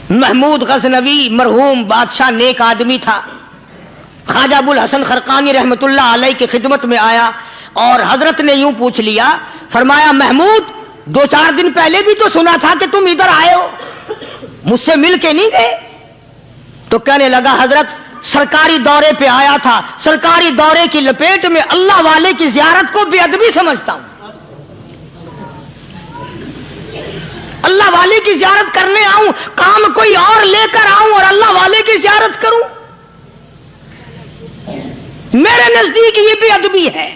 محمود غزنوی مرحوم بادشاہ نیک آدمی تھا. خواجہ ابو الحسن خرقانی رحمت اللہ علیہ کی خدمت میں آیا اور حضرت نے یوں پوچھ لیا, فرمایا محمود 2-4 دن پہلے بھی تو سنا تھا کہ تم ادھر آئے ہو, مجھ سے مل کے نہیں گئے؟ تو کہنے لگا حضرت سرکاری دورے پہ آیا تھا, سرکاری دورے کی لپیٹ میں اللہ والے کی زیارت کو بے ادبی سمجھتا ہوں. اللہ والے کی زیارت کرنے آؤں, کام کوئی اور لے کر آؤں اور اللہ والے کی زیارت کروں؟ میرے نزدیک یہ بے ادبی ہے.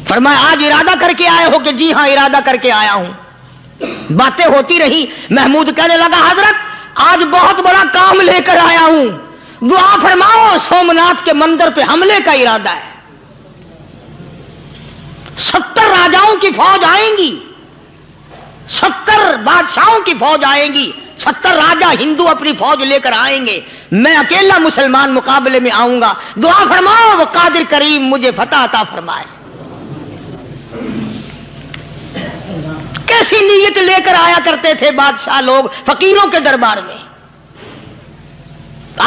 فرمایا آج ارادہ کر کے آئے ہو؟ کہ جی ہاں ارادہ کر کے آیا ہوں. باتیں ہوتی رہی. محمود کہنے لگا حضرت آج بہت بڑا کام لے کر آیا ہوں, دعا فرماؤ. سومناتھ کے مندر پہ حملے کا ارادہ ہے. 70 راجاؤں کی فوج آئیں گی, 70 بادشاہوں کی فوج آئیں گی, 70 راجا ہندو اپنی فوج لے کر آئیں گے. میں اکیلا مسلمان مقابلے میں آؤں گا. دعا فرماؤ وہ قادر کریم مجھے فتح عطا فرمائے. کیسی نیت لے کر آیا کرتے تھے بادشاہ لوگ فقیروں کے دربار میں.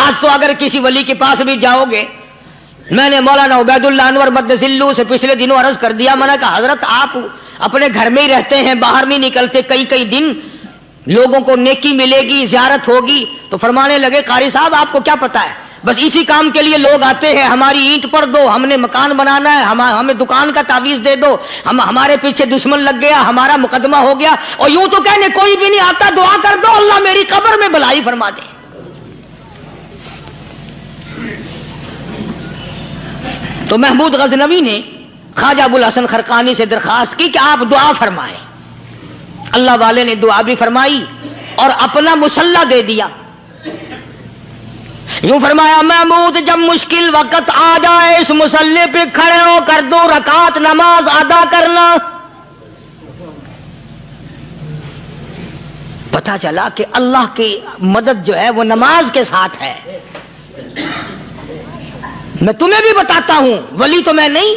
آج تو اگر کسی ولی کے پاس بھی جاؤ گے, میں نے مولانا عبید اللہ انور مدذلو سے پچھلے دنوں عرض کر دیا, میں نے کہا حضرت آپ اپنے گھر میں ہی رہتے ہیں, باہر نہیں نکلتے, کئی دن لوگوں کو نیکی ملے گی, زیارت ہوگی. تو فرمانے لگے قاری صاحب آپ کو کیا پتا ہے, بس اسی کام کے لیے لوگ آتے ہیں. ہماری اینٹ پر دو, ہم نے مکان بنانا ہے, ہمیں دکان کا تعویذ دے دو, ہمارے پیچھے دشمن لگ گیا, ہمارا مقدمہ ہو گیا. اور یوں تو کہنے کوئی بھی نہیں آتا, دعا کر دو اللہ میری قبر میں بھلائی فرما دے. تو محمود غزنوی نے خواجہ ابو الحسن خرقانی سے درخواست کی کہ آپ دعا فرمائیں. اللہ والے نے دعا بھی فرمائی اور اپنا مسلح دے دیا. یوں فرمایا محمود جب مشکل وقت آ جائے اس مسلح پہ کھڑے ہو کر 2 رکعت نماز ادا کرنا. پتہ چلا کہ اللہ کی مدد جو ہے وہ نماز کے ساتھ ہے. میں تمہیں بھی بتاتا ہوں, ولی تو میں نہیں.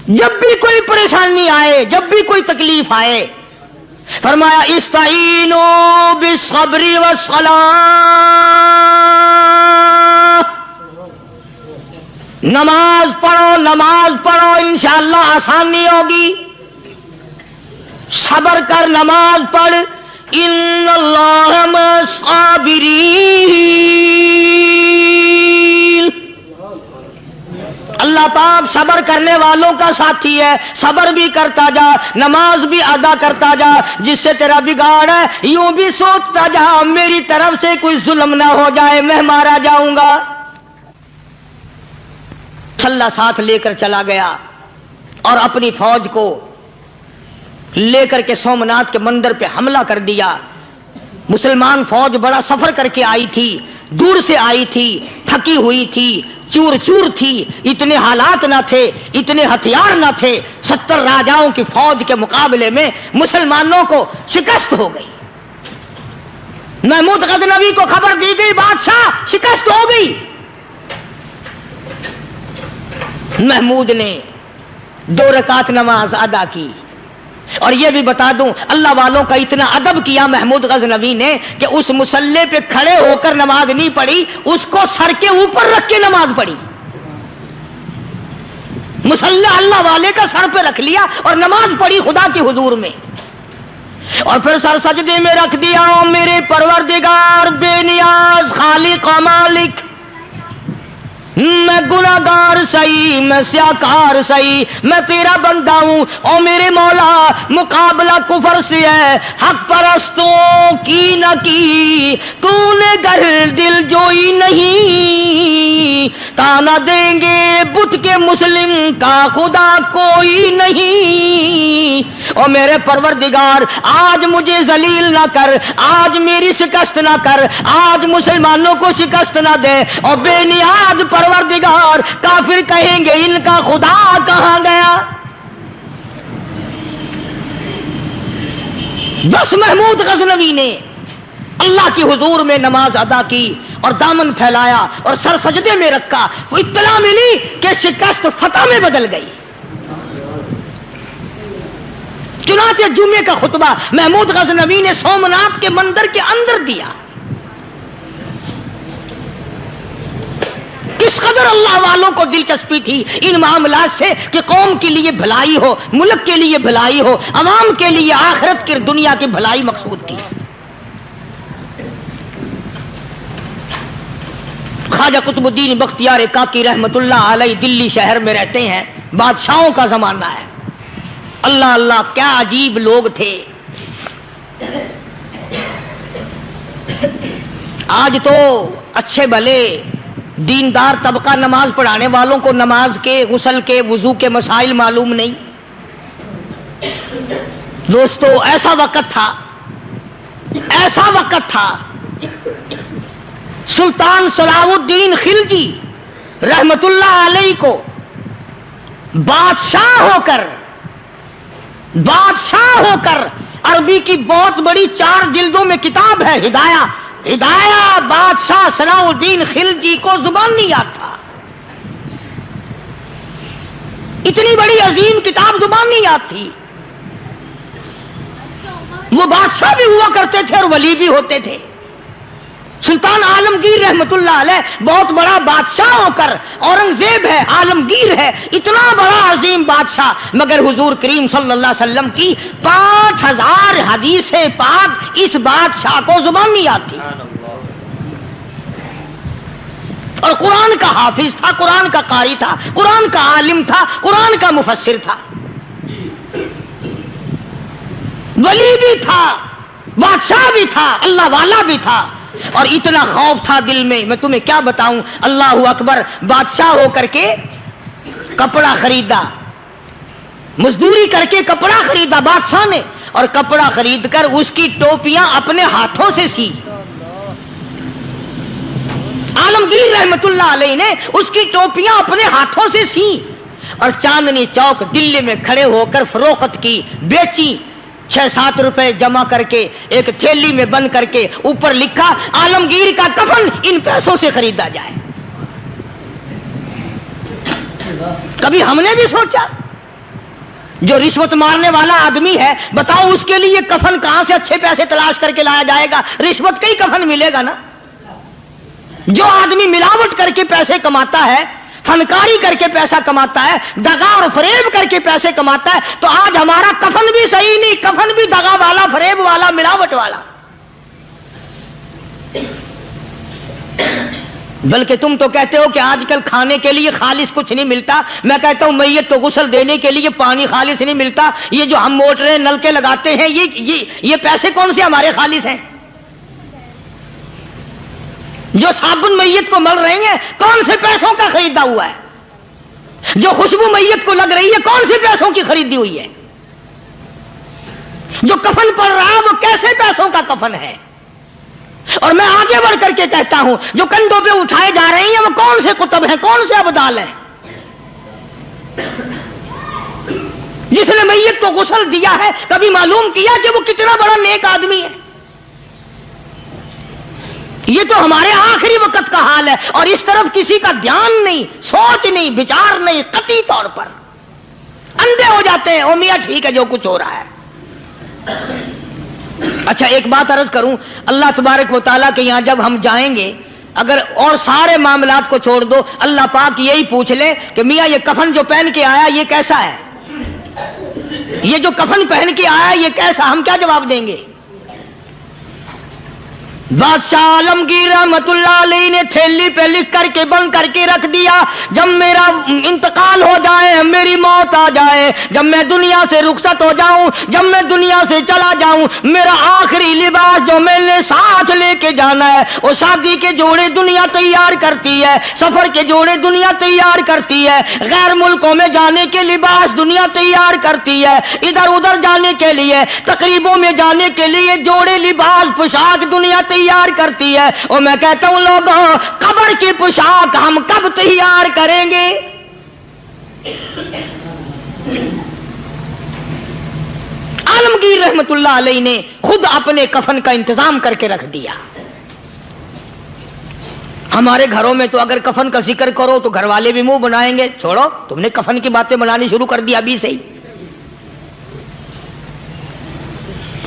جب بھی کوئی پریشانی آئے, جب بھی کوئی تکلیف آئے, فرمایا استعینوا بالصبر والصلاۃ, نماز پڑھو انشاءاللہ آسانی ہوگی. صبر کر, نماز پڑھ. ان اللہ مع الصابرین, اللہ پاک صبر کرنے والوں کا ساتھی ہے. صبر بھی کرتا جا, نماز بھی ادا کرتا جا. جس سے تیرا بگاڑ ہے یوں بھی سوچتا جا میری طرف سے کوئی ظلم نہ ہو جائے, میں مارا جاؤں گا. چھلا ساتھ لے کر چلا گیا اور اپنی فوج کو لے کر کے سومناتھ کے مندر پہ حملہ کر دیا. مسلمان فوج بڑا سفر کر کے آئی تھی, دور سے آئی تھی, تھکی ہوئی تھی, چور چور تھی. اتنے حالات نہ تھے, اتنے ہتھیار نہ تھے. 70 راجاؤں کی فوج کے مقابلے میں مسلمانوں کو شکست ہو گئی. محمود غزنوی کو خبر دی گئی بادشاہ شکست ہو گئی. محمود نے 2 رکعت نماز ادا کی. اور یہ بھی بتا دوں اللہ والوں کا اتنا ادب کیا محمود غزنوی نے کہ اس مسلح پہ کھڑے ہو کر نماز نہیں پڑھی, اس کو سر کے اوپر رکھ کے نماز پڑھی. مسلح اللہ والے کا سر پہ رکھ لیا اور نماز پڑھی خدا کے حضور میں. اور پھر سر سجدے میں رکھ دیا. میرے پروردگار بے نیاز خالق و مالک, میں گناہگار سہی, میں سیاکار سہی, میں تیرا بندہ ہوں. او میرے مولا مقابلہ کفر سے ہے, حق پرستوں کی نہ کی تو نے گر دل جوئی نہیں. تانا دیں گے بت کے مسلم کا خدا کوئی نہیں. او میرے پروردگار آج مجھے ذلیل نہ کر, آج میری شکست نہ کر, آج مسلمانوں کو شکست نہ دے. اور بے نیاز پروردگار کافر کہیں گے ان کا خدا کہاں گیا. بس محمود غزنوی نے اللہ کی حضور میں نماز ادا کی اور دامن پھیلایا اور سر سجدے میں رکھا. وہ اطلاع ملی کہ شکست فتح میں بدل گئی. चुनाचे जुमे का खुतबा महमूद गजनवी ने सोमनाथ के मंदिर के अंदर दिया। किस कदर अल्लाह वालों को दिलचस्पी थी इन मामलात से कि कौम के लिए भलाई हो, मुल्क के लिए भलाई हो, अवाम के लिए आखिरत की दुनिया की भलाई मकसूद थी। ख्वाजा कुतुबुद्दीन बख्तियार काकी रहमतुल्लाह अलैह दिल्ली शहर में रहते हैं। बादशाहों का जमाना है। अल्लाह अल्लाह क्या अजीब लोग थे। आज तो अच्छे भले दीनदार तबका नमाज पढ़ाने वालों को नमाज के, गुस्ल के, वुजू के मसाइल मालूम नहीं। दोस्तों ऐसा वक्त था सुल्तान सलाहुद्दीन खिलजी रहमतुल्लाह अलैह को बादशाह होकर अरबी की बहुत बड़ी 4 जिल्दों में किताब है हिदाया बादशाह सलाहुद्दीन खिलजी को जुबान नहीं याद था। इतनी बड़ी अजीम किताब जुबान नहीं याद थी। वो बादशाह भी हुआ करते थे और वली भी होते थे। सुल्तान आलमगीर रहमतुल्लाह अलैह बहुत बड़ा बादशाह होकर, औरंगजेब है, आलमगीर है, इतना बड़ा अजीम बादशाह, मगर हुजूर करीम सल्लल्लाहु अलैहि वसल्लम की 5000 हदीसें पाक इस बादशाह को जुबान नहीं आती। और कुरान का हाफिज था, कुरान का कारी था, कुरान का आलिम था, कुरान का मुफस्सिर था, वली भी था, बादशाह भी था, अल्लाह वाला भी था। और इतना खौफ था दिल में, मैं तुम्हें क्या बताऊं। अल्लाहू अकबर, बादशाह होकर के कपड़ा खरीदा, मजदूरी करके कपड़ा खरीदा बादशाह ने, और कपड़ा खरीद कर उसकी टोपियां अपने हाथों से सी। आलमगीर रहमतुल्लाह अलैह ने उसकी टोपियां अपने हाथों से सी और चांदनी चौक दिल्ली में खड़े होकर फरोख्त की, बेची। 6-7 रुपए जमा करके एक थैली में बंद करके ऊपर लिखा आलमगीर का कफन इन पैसों से खरीदा जाए। कभी हमने भी सोचा जो रिश्वत मारने वाला आदमी है, बताओ उसके लिए कफन कहां से अच्छे पैसे तलाश करके लाया जाएगा? रिश्वत का ही कफन मिलेगा ना। जो आदमी मिलावट करके पैसे कमाता है, फनकारी करके पैसा कमाता है, दगा और फरेब करके पैसे कमाता है, तो आज हमारा कफन भी सही नहीं, कफन भी दगा वाला, फरेब वाला, मिलावट वाला। बल्कि तुम तो कहते हो कि आजकल खाने के लिए खालिस कुछ नहीं मिलता। मैं कहता हूं मैयत को गुस्ल देने के लिए पानी खालिस नहीं मिलता। ये जो हम मोटरें नलके लगाते हैं, ये पैसे कौन से हमारे खालिस हैं? जो साबुन मैयत को मल रही है, कौन से पैसों का खरीदा हुआ है? जो खुशबू मैयत को लग रही है, कौन से पैसों की खरीदी हुई है? जो कफन पड़ रहा है, वो कैसे पैसों का कफन है? और मैं आगे बढ़ करके कहता हूं, जो कंधों पे उठाए जा रहे हैं, वो कौन से कुतुब हैं, कौन से अबदाल हैं? जिसने मैयत को गुस्ल दिया है, कभी मालूम किया कि वो कितना बड़ा नेक आदमी है? ये तो हमारे आखिरी वक्त का हाल है, और इस तरफ किसी का ध्यान नहीं, सोच नहीं, विचार नहीं, कतई तौर पर अंधे हो जाते हैं। ओ मियां ठीक है जो कुछ हो रहा है। अच्छा एक बात अर्ज करूं, अल्लाह तबारक व तआला के यहां जब हम जाएंगे, अगर और सारे मामलात को छोड़ दो, अल्लाह पाक यही पूछ ले कि मियां ये कफन जो पहन के आया ये कैसा है? ये जो कफन पहन के आया ये कैसा? हम क्या जवाब देंगे? बादशाह आलमगीर रहमतुल्लाह अलैह ने थैली पे लिख करके बंद करके रख दिया, जब मेरा इंतकाल हो जाए, मेरी मौत आ जाए, जब मैं दुनिया से रुखसत हो जाऊं, जब मैं दुनिया से चला जाऊं, मेरा आखिरी लिबास जो मैंने साथ लेके जाना है, वो शादी के जोड़े दुनिया तैयार करती है, सफर के जोड़े दुनिया तैयार करती है, गैर मुल्कों में जाने के लिबास दुनिया तैयार करती है, इधर उधर जाने के लिए, तकरीबों में जाने के लिए जोड़े लिबास पोशाक दुनिया तैयार करती है। और मैं कहता हूं लोगों, कब्र की पोशाक हम कब तैयार करेंगे? आलमगीर रहमतुल्लाह अलैह ने खुद अपने कफन का इंतजाम करके रख दिया। हमारे घरों में तो अगर कफन का जिक्र करो तो घर वाले भी मुंह बनाएंगे, छोड़ो तुमने कफन की बातें बनानी शुरू कर दी अभी से ही।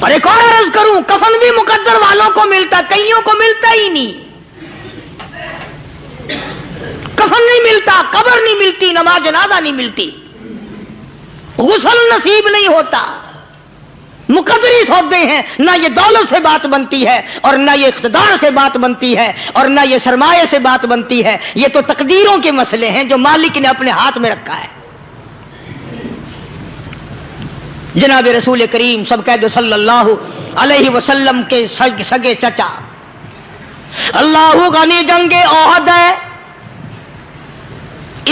اور ایک اور عرض کروں، کفن بھی مقدر والوں کو ملتا، کئیوں کو ملتا ہی نہیں، کفن نہیں ملتا، قبر نہیں ملتی، نماز جنازہ نہیں ملتی، غسل نصیب نہیں ہوتا، مقدری سودے ہیں، نہ یہ دولت سے بات بنتی ہے اور نہ یہ اقتدار سے بات بنتی ہے اور نہ یہ سرمایہ سے بات بنتی ہے، یہ تو تقدیروں کے مسئلے ہیں جو مالک نے اپنے ہاتھ میں رکھا ہے۔ جناب رسول کریم سب کہہ دو صلی اللہ علیہ وسلم کے سگے چچا، اللہ غنی جنگ احد ہے،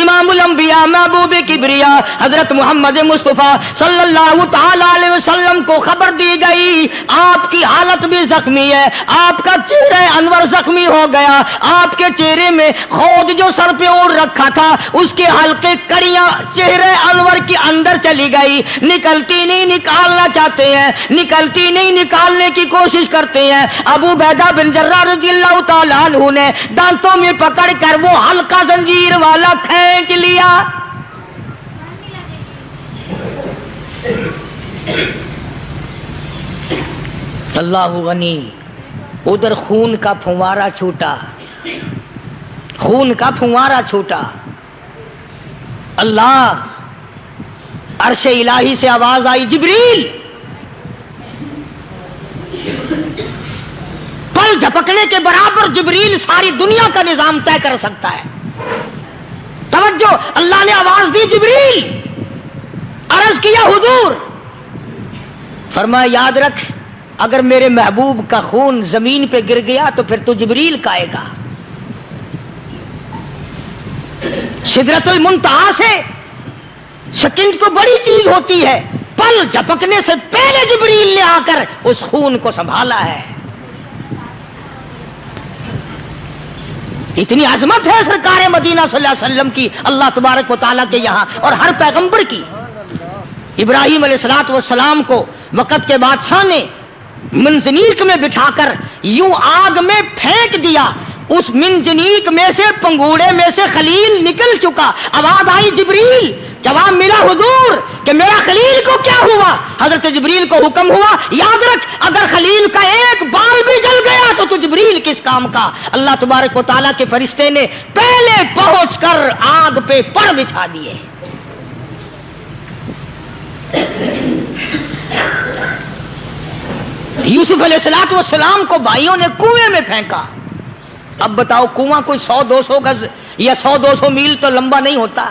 امام الانبیاء محبوب کبریا حضرت محمد مصطفیٰ صلی اللہ تعالی علیہ وسلم کو خبر دی گئی، آپ کی حالت بھی زخمی ہے، آپ کا چہرہ انور زخمی ہو گیا، آپ کے چہرے میں خود جو سر پہ اوڑھ رکھا تھا اس کے حلقے کڑیاں چہرے انور کے اندر چلی گئی، نکلتی نہیں، نکالنا چاہتے ہیں، نکلتی نہیں، نکالنے کی کوشش کرتے ہیں۔ ابو عبیدہ بن جراح رضی اللہ تعالیٰ عنہ نے دانتوں میں پکڑ کر وہ حلقہ زنجیر والا کھینچ لیا۔ اللہ غنی، ادھر خون کا پھوارا چھوٹا، خون کا پھوارا چھوٹا، اللہ، عرش الہی سے آواز آئی، جبریل، پل جھپکنے کے برابر جبریل ساری دنیا کا نظام طے کر سکتا ہے۔ توجہ، اللہ نے آواز دی، جبریل، عرض کیا حضور، فرمایا یاد رکھ اگر میرے محبوب کا خون زمین پہ گر گیا تو پھر تو جبریل کا آئے گا۔ سدرۃ المنتہا سے سیکنڈ تو بڑی چیز ہوتی ہے، پل جھپکنے سے پہلے جبریل نے آ کر اس خون کو سنبھالا ہے۔ اتنی عظمت ہے سرکار مدینہ صلی اللہ علیہ وسلم کی، اللہ تبارک و تعالیٰ کے یہاں اور ہر پیغمبر کی۔ ابراہیم علیہ السلام کو وقت کے بادشاہ نے منجنیق میں بٹھا کر یوں آگ میں پھینک دیا، اس منجنیق میں سے، پنگوڑے میں سے خلیل نکل چکا، آواز آئی جبریل، جواب ملا حضور کہ میرا خلیل کو کیا ہوا؟ حضرت جبریل کو حکم ہوا، یاد رکھ اگر خلیل کا ایک بال بھی جل گیا تو جبریل کس کام کا؟ اللہ تبارک و تعالیٰ کے فرشتے نے پہلے پہنچ کر آگ پہ پڑ بچھا دیے۔ یوسف علیہ السلام کو بھائیوں نے کنویں میں پھینکا۔ اب بتاؤ، کنواں کوئی 100-200 گز یا 100-200 میل تو لمبا نہیں ہوتا۔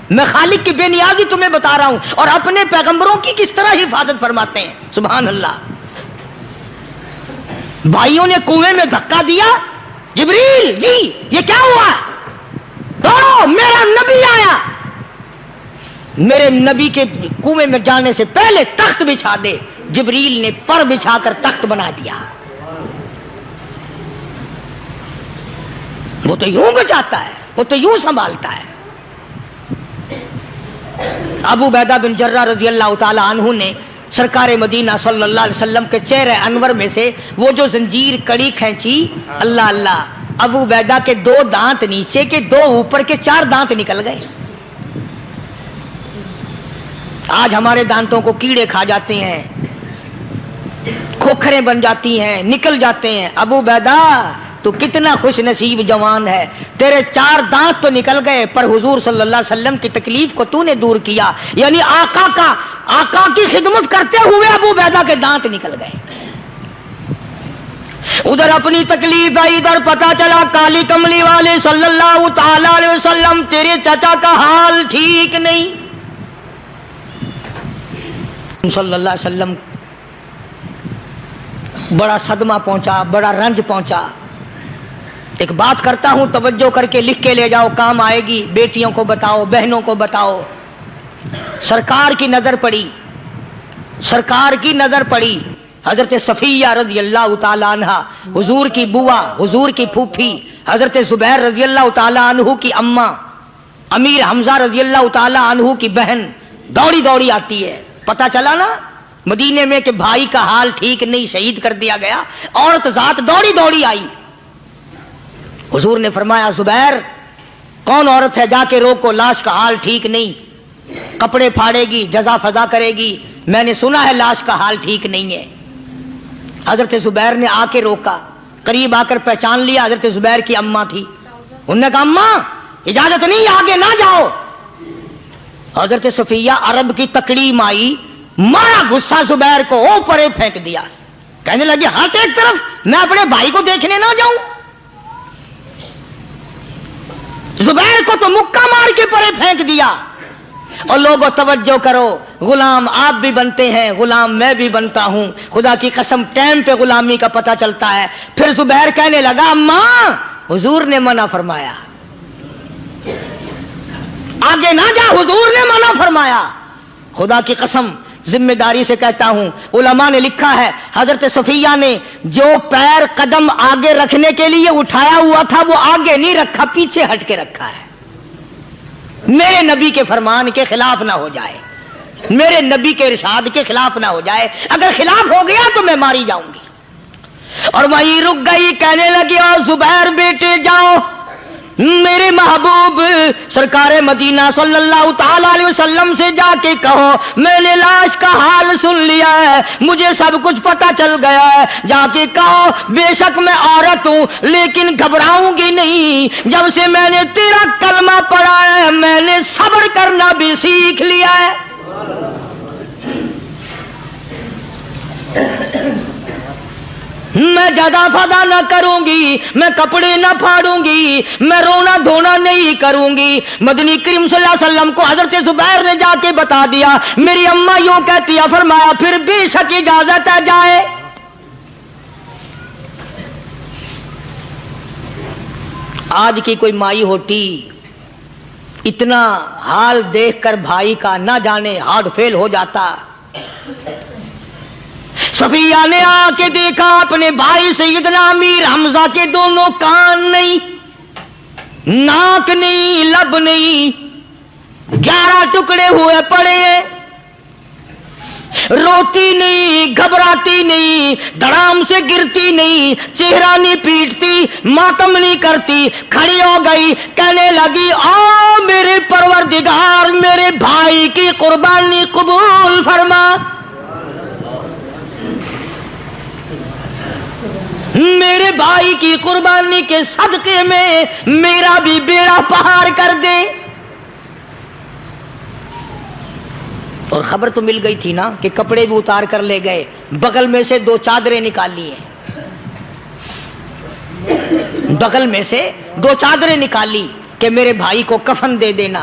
میں خالق کی بے نیازی تمہیں بتا رہا ہوں، اور اپنے پیغمبروں کی کس طرح حفاظت فرماتے ہیں، سبحان اللہ۔ بھائیوں نے کنویں میں دھکا دیا، جبریل جی یہ کیا ہوا؟ دوڑو، میرا نبی آیا، میرے نبی کے کنویں میں جانے سے پہلے تخت بچھا دے۔ جبریل نے پر بچھا کر تخت بنا دیا۔ وہ تو یوں بچاتا ہے، وہ تو یوں سنبھالتا ہے۔ ابو عبیدہ بن جراح رضی اللہ تعالی عنہ نے سرکار مدینہ صلی اللہ علیہ وسلم کے چہرے انور میں سے وہ جو زنجیر کڑی کھینچی، اللہ اللہ، ابو عبیدہ کے 2 دانت نیچے کے، 2 اوپر کے، 4 دانت نکل گئے۔ آج ہمارے دانتوں کو کیڑے کھا جاتے ہیں، کھوکھریں بن جاتی ہیں، نکل جاتے ہیں۔ ابو عبیدہ تو کتنا خوش نصیب جوان ہے، تیرے 4 دانت تو نکل گئے، پر حضور صلی اللہ علیہ وسلم کی تکلیف کو تو نے دور کیا، یعنی آقا کی خدمت کرتے ہوئے ابو عبیدہ کے دانت نکل گئے۔ ادھر اپنی تکلیف ہے، ادھر پتا چلا کالی کملی والے صلی اللہ تعالی علیہ وسلم تیرے چچا کا حال ٹھیک نہیں۔ صلی اللہ علیہ وسلم بڑا صدمہ پہنچا، بڑا رنج پہنچا۔ ایک بات کرتا ہوں، توجہ کر کے لکھ کے لے جاؤ، کام آئے گی، بیٹیوں کو بتاؤ، بہنوں کو بتاؤ۔ سرکار کی نظر پڑی، سرکار کی نظر پڑی، حضرت صفیہ رضی اللہ تعالی عنہ، حضور کی بوا، حضور کی پھوپھی، حضرت زبیر رضی اللہ تعالی عنہ کی اماں، امیر حمزہ رضی اللہ تعالی عنہ کی بہن دوڑی دوڑی آتی ہے۔ پتا چلا نا مدینے میں کہ بھائی کا حال ٹھیک نہیں، شہید کر دیا گیا، عورت ذات دوڑی دوڑی آئی۔ حضور نے فرمایا زبیر کون عورت ہے، جا کے روکو، لاش کا حال ٹھیک نہیں۔ कपड़े फाड़ेगी, जजा फजा करेगी। मैंने सुना है लाश का हाल ठीक नहीं है। हजरत जुबैर ने आके रोका, करीब आकर पहचान लिया हजरत जुबैर की अम्मा थी। उन्होंने कहा अम्मा इजाजत नहीं, आगे ना जाओ। हजरत सफिया अरब की तकड़ी माई, मारा गुस्सा जुबैर को, ओ परे फेंक दिया। कहने लगी हट एक तरफ, मैं अपने भाई को देखने ना जाऊं। जुबैर को तो मुक्का मार के परे फेंक दिया। और लोगों तवज्जो करो, गुलाम आप भी बनते हैं, गुलाम मैं भी बनता हूं। खुदा की कसम टाइम पे गुलामी का पता चलता है। फिर जुबैर कहने लगा अम्मा हुजूर ने मना फरमाया, आगे ना जा, हुजूर ने मना फरमाया। खुदा की कसम जिम्मेदारी से कहता हूं, उलमा ने लिखा है हजरत सफिया ने जो पैर कदम आगे रखने के लिए उठाया हुआ था वो आगे नहीं रखा, पीछे हट के रखा है। मेरे नबी के फरमान के खिलाफ ना हो जाए, मेरे नबी के इरशाद के खिलाफ ना हो जाए। अगर खिलाफ हो गया तो मैं मारी जाऊंगी। और वहीं रुक गई, कहने लगी और जुबैर बेटे जाओ, मेरे महबूब सरकारे मदीना सल्लल्लाहु ताला अलैहि वसल्लम से जाके कहो मैंने लाश का हाल सुन लिया है, मुझे सब कुछ पता चल गया है। जाके कहो बेशक मैं औरत हूं लेकिन घबराऊंगी नहीं। जब से मैंने तेरा कलमा पढ़ा है मैंने सब्र करना भी सीख लिया है। मैं ज्यादा फदा न करूंगी, मैं कपड़े न फाड़ूंगी, मैं रोना धोना नहीं करूंगी। मदनी करीम सल्लल्लाहु अलैहि वसल्लम को हजरत जुबैर ने जाके बता दिया, मेरी अम्मा यूं कहती है। फरमाया फिर बेशक इजाजत है जाए। आज की कोई माई होती इतना हाल देखकर भाई का ना जाने हार्ट फेल हो जाता। सफिया ने आके देखा अपने भाई सैयदना अमीर हमजा के दोनों कान नहीं, नाक नहीं, लब नहीं, 11 टुकड़े हुए पड़े हैं। रोती नहीं, घबराती नहीं, धड़ाम से गिरती नहीं, चेहरा नहीं पीटती, मातम नहीं करती, खड़ी हो गई। कहने लगी ओ मेरे परवरदिगार मेरे भाई की कुर्बानी कबूल फरमा, मेरे भाई की कुर्बानी के सदके में मेरा भी बेड़ा पहाड़ कर दे। और खबर तो मिल गई थी ना कि कपड़े भी उतार कर ले गए, बगल में से 2 चादरें निकाल ली हैं, बगल में से 2 चादरें निकाली कि मेरे भाई को कफन दे देना।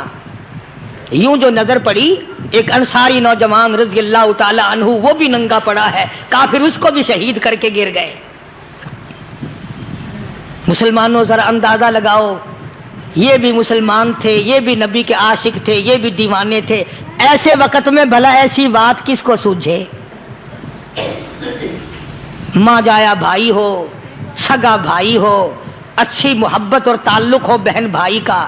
यूं जो नजर पड़ी एक अंसारी नौजवान रज़ी अल्लाह ताला अन्हु, वो भी नंगा पड़ा है, काफिर उसको भी शहीद करके गिर गए। मुसलमानों जरा अंदाजा लगाओ, ये भी मुसलमान थे, ये भी नबी के आशिक थे, ये भी दीवाने थे। ऐसे वक्त में भला ऐसी बात किसको सूझे? माँ जाया भाई हो, सगा भाई हो, अच्छी मोहब्बत और ताल्लुक हो बहन भाई का,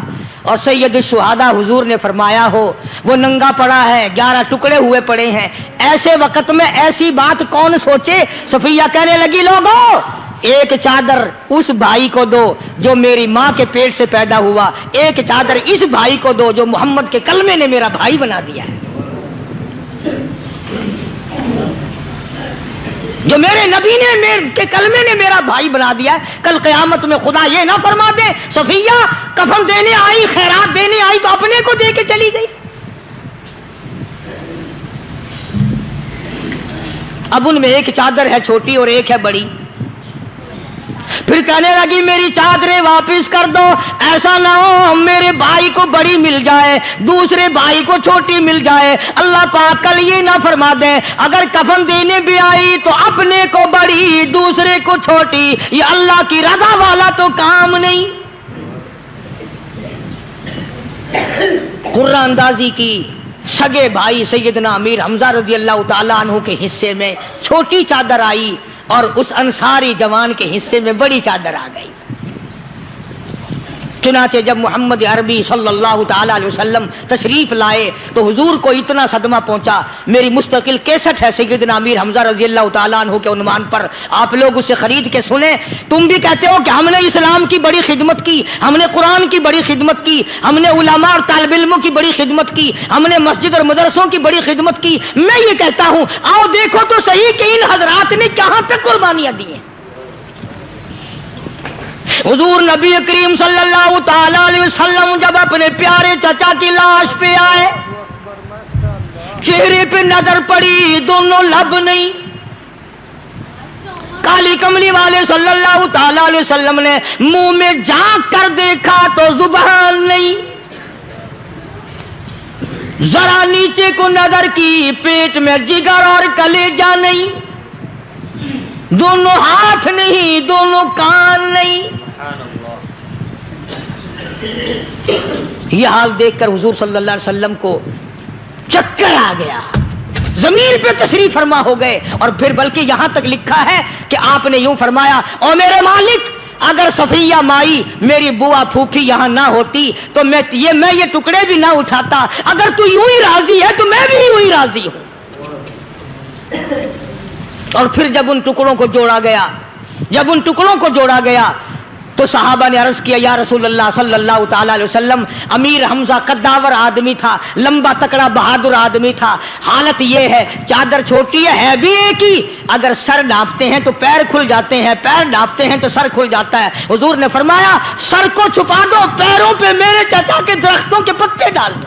और सैयद शुहादा हुजूर ने फरमाया हो वो नंगा पड़ा है, 11 टुकड़े हुए पड़े हैं। ऐसे वक्त में ऐसी बात कौन सोचे? सफिया कहने लगी लोगों एक चादर उस भाई को दो जो मेरी माँ के पेट से पैदा हुआ, एक चादर इस भाई को दो जो मोहम्मद के कलमे ने मेरा भाई बना दिया है, जो मेरे नबी ने मेरे के कलमे ने मेरा भाई बना दिया है। कल क़यामत में खुदा ये ना फरमा दे सफिया कफन देने आई, खैरात देने आई तो अपने को दे के चली गई। अब उनमें एक चादर है छोटी और एक है बड़ी। फिर कहने लगी मेरी चादरें वापस कर दो, ऐसा ना हो मेरे भाई को बड़ी मिल जाए दूसरे भाई को छोटी मिल जाए। अल्लाह पाक कल ये ना फरमा दे अगर कफन देने भी आई तो अपने को बड़ी दूसरे को छोटी, ये अल्लाह की रज़ा वाला तो काम नहीं। कुर्रा अंदाजी की सगे भाई सैयदना अमीर हमजा रज़ी अल्लाह ताला अन्हु के हिस्से में छोटी चादर आई और उस अंसारी जवान के हिस्से में बड़ी चादर आ गई। चुनाचे जब मोहम्मद अरबी सल्लल्लाहु ताला अलैहि वसल्लम तशरीफ लाए तो हुजूर को इतना सदमा पहुंचा। मेरी मुस्तकिल कैसेट है सैयदना अमीर हमजा रज़ियल्लाहु ताला अन्हु के उन्वान पर, आप लोग उसे खरीद के सुने। तुम भी कहते हो कि हमने इस्लाम की बड़ी खिदमत की, हमने कुरान की बड़ी खिदमत की, हमने उलमा और तालिब इल्मों की बड़ी खिदमत की, हमने मस्जिद और मदरसों की बड़ी खिदमत की। मैं ये कहता हूं, आओ देखो तो सही कि इन हजरात ने कहां तक कुर्बानियां दी हैं। हुजूर नबी करीम सल्लल्लाहु ताला अलैहि वसल्लम जब अपने प्यारे चचा की लाश पे आए, चेहरे पे नजर पड़ी, दोनों लब नहीं। काली कमली वाले सल्लल्लाहु ताला अलैहि वसल्लम ने मुंह में झांक कर देखा तो जुबान नहीं। जरा नीचे को नजर की, पेट में जिगर और कलेजा नहीं, दोनों हाथ नहीं, दोनों कान नहीं। यह हाल देखकर हुजूर सल्लल्लाहु अलैहि वसल्लम को चक्कर आ गया, जमीन पे तशरीफ फरमा हो गए। और फिर बल्कि यहां तक लिखा है कि आपने यूं फरमाया, ओ मेरे मालिक, अगर सफिया माई मेरी बुआ फूफी यहां ना होती तो मैं ये टुकड़े भी ना उठाता। अगर तू यूं ही राजी है तो मैं भी यूं ही राजी हूं। और फिर जब उन टुकड़ों को जोड़ा गया तो सहाबा ने अर्ज किया, या रसूलल्लाह सल्लल्लाहु ताला अलैहि वसल्लम, अमीर हमजा कद्दावर आदमी था, लंबा तकड़ा बहादुर आदमी था। हालत यह है, चादर छोटी है भी एक ही, अगर सर ढांपते हैं तो पैर खुल जाते हैं, पैर ढांपते हैं तो सर खुल जाता है। हुजूर ने फरमाया, सर को छुपा दो, पैरों पे मेरे चाचा के दरख्तों के पत्ते डाल दो।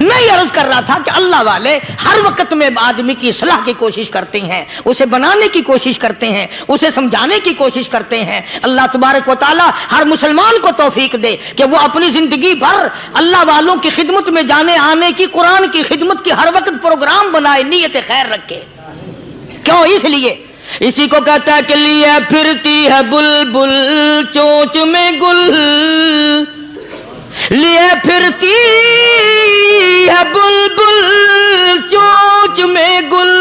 मैं ये अर्ज कर रहा था कि अल्लाह वाले हर वक्त में आदमी की इस्लाह की कोशिश करते हैं, उसे बनाने की कोशिश करते हैं, उसे समझाने की कोशिश करते हैं। अल्लाह तबारक व तआला हर मुसलमान को तौफीक दे कि वो अपनी जिंदगी भर अल्लाह वालों की खिदमत में जाने आने की, कुरान की खिदमत की हर वक्त प्रोग्राम बनाए, नीयत खैर रखे। क्यों? इसलिए, इसी को कहता है कि लिए फिरती है बुलबुल चोंच में गुल, लिए फिरती है बुलबुल चोंच में गुल,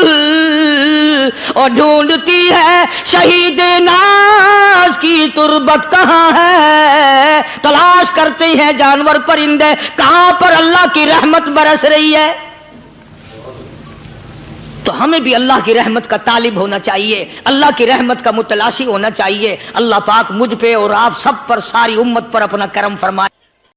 और ढूंढती है शहीद नाज की तुरबत कहाँ है। तलाश करते हैं जानवर परिंदे, कहां पर अल्लाह की रहमत बरस रही है। तो हमें भी अल्लाह की रहमत का तालिब होना चाहिए, अल्लाह की रहमत का मुतलाशी होना चाहिए। अल्लाह पाक मुझ पे और आप सब पर, सारी उम्मत पर अपना करम फरमाए।